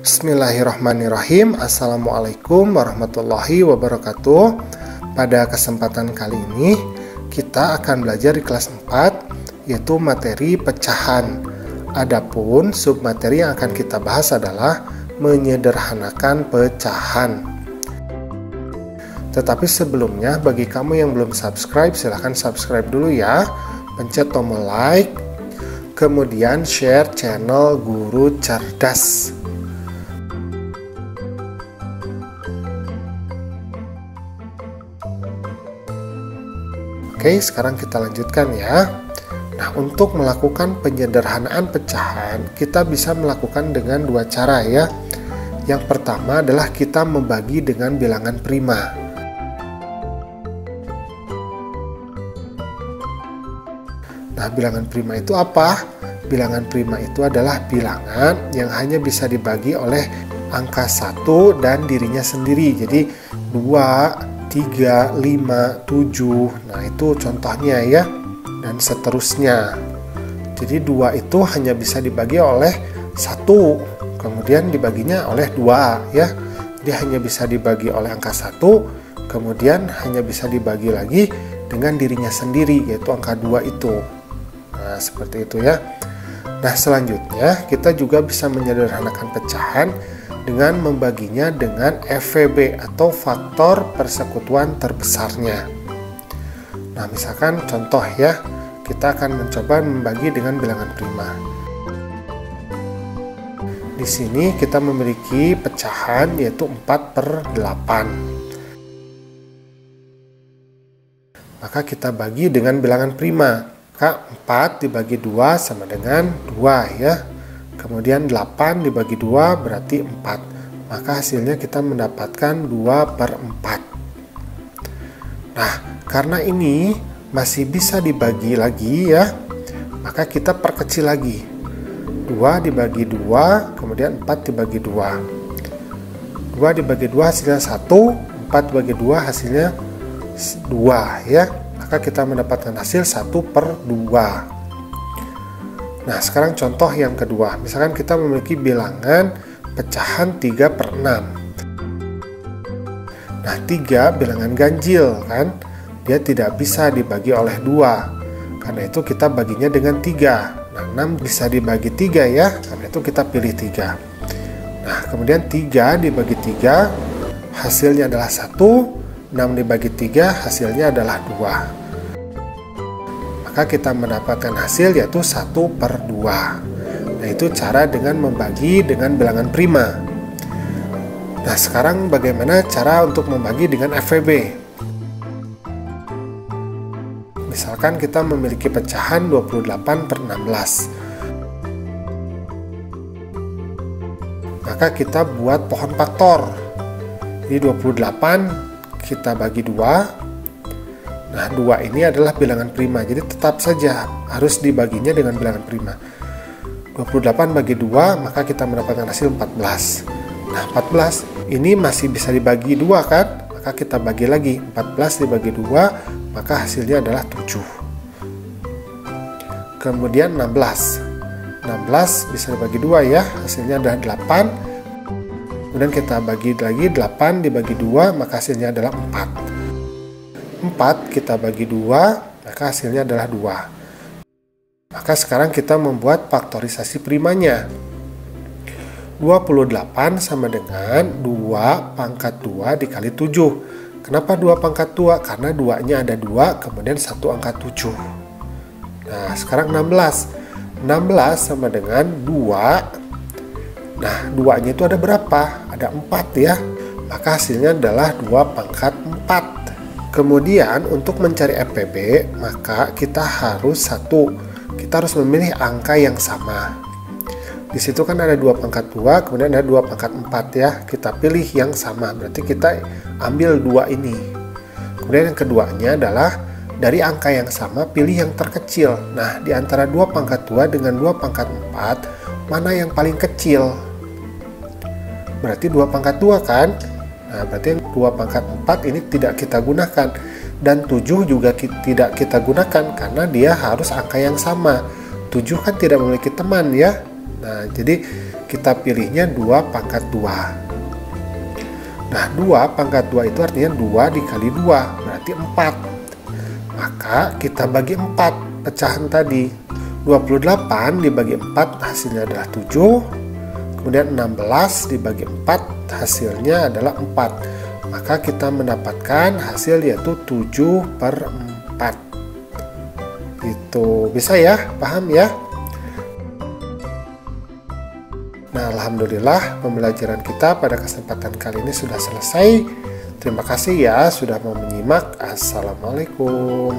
Bismillahirrahmanirrahim. Assalamualaikum warahmatullahi wabarakatuh. Pada kesempatan kali ini kita akan belajar di kelas 4, yaitu materi pecahan. Adapun submateri yang akan kita bahas adalah menyederhanakan pecahan. Tetapi sebelumnya, bagi kamu yang belum subscribe, silahkan subscribe dulu ya. Pencet tombol like, kemudian share channel Guru Cerdas. Oke, sekarang kita lanjutkan ya. Nah, untuk melakukan penyederhanaan pecahan, kita bisa melakukan dengan dua cara ya. Yang pertama adalah kita membagi dengan bilangan prima. Nah, bilangan prima itu apa? Bilangan prima itu adalah bilangan yang hanya bisa dibagi oleh angka 1 dan dirinya sendiri. Jadi 2, 3, 5, 7. Nah, itu contohnya ya. Dan seterusnya. Jadi 2 itu hanya bisa dibagi oleh 1. Kemudian dibaginya oleh 2 ya. Jadi hanya bisa dibagi oleh angka 1. Kemudian hanya bisa dibagi lagi dengan dirinya sendiri, yaitu angka 2 itu. Nah, seperti itu ya. Nah, selanjutnya kita juga bisa menyederhanakan pecahan dengan membaginya dengan FVB atau faktor persekutuan terbesarnya. Nah, misalkan contoh ya, kita akan mencoba membagi dengan bilangan prima. Di sini kita memiliki pecahan yaitu 4/8. Maka kita bagi dengan bilangan prima. Maka 4 dibagi 2 sama dengan 2 ya. Kemudian 8 dibagi 2 berarti 4. Maka hasilnya kita mendapatkan 2/4. Nah, karena ini masih bisa dibagi lagi ya, maka kita perkecil lagi. 2 dibagi 2, kemudian 4 dibagi 2. 2 dibagi 2 hasilnya 1, 4 dibagi 2 hasilnya 2 ya. Maka kita mendapatkan hasil 1/2. Nah, sekarang contoh yang kedua. Misalkan kita memiliki bilangan pecahan 3/6. Nah, 3 bilangan ganjil kan. Dia tidak bisa dibagi oleh 2. Karena itu kita baginya dengan 3. Nah, 6 bisa dibagi 3 ya. Karena itu kita pilih 3. Nah, kemudian 3 dibagi 3 hasilnya adalah 1. 6 dibagi 3 hasilnya adalah 2. Maka kita mendapatkan hasil yaitu 1/2. Nah, itu cara dengan membagi dengan bilangan prima. Nah, sekarang bagaimana cara untuk membagi dengan FVB? Misalkan kita memiliki pecahan 28/16. Maka kita buat pohon faktor. Jadi 28 kita bagi 2. Nah, 2 ini adalah bilangan prima, jadi tetap saja harus dibaginya dengan bilangan prima. 28 bagi 2, maka kita mendapatkan hasil 14. Nah, 14 ini masih bisa dibagi 2 kan? Maka kita bagi lagi, 14 dibagi 2, maka hasilnya adalah 7. Kemudian 16. 16 bisa dibagi 2 ya, hasilnya adalah 8. Kemudian kita bagi lagi, 8 dibagi 2, maka hasilnya adalah 4. 4 kita bagi 2, maka hasilnya adalah 2. Maka sekarang kita membuat faktorisasi primanya. 28 sama dengan 2 pangkat 2 dikali 7. Kenapa 2 pangkat 2? Karena 2-nya ada 2, kemudian 1 angka 7. Nah, sekarang 16. 16 sama dengan 2. Nah, 2-nya itu ada berapa? Ada 4 ya. Maka hasilnya adalah 2 pangkat 4. Kemudian untuk mencari FVB, maka kita harus memilih angka yang sama. Di situ kan ada 2 pangkat 2, kemudian ada 2 pangkat 4 ya. Kita pilih yang sama, berarti kita ambil 2 ini. Kemudian yang keduanya adalah dari angka yang sama, pilih yang terkecil. Nah, di antara 2 pangkat 2 dengan 2 pangkat 4, mana yang paling kecil? Berarti 2 pangkat 2 kan? Nah, berarti 2 pangkat 4 ini tidak kita gunakan. Dan 7 juga tidak kita gunakan karena dia harus angka yang sama. 7 kan tidak memiliki teman ya. Nah, jadi kita pilihnya 2 pangkat 2. Nah, 2 pangkat 2 itu artinya 2 dikali 2, berarti 4. Maka kita bagi 4 pecahan tadi. 28 dibagi 4 hasilnya adalah 7. Kemudian 16 dibagi 4 hasilnya adalah 4. Maka kita mendapatkan hasil yaitu 7/4. Itu bisa ya, paham ya? Nah, alhamdulillah pembelajaran kita pada kesempatan kali ini sudah selesai. Terima kasih ya sudah mau menyimak. Assalamualaikum.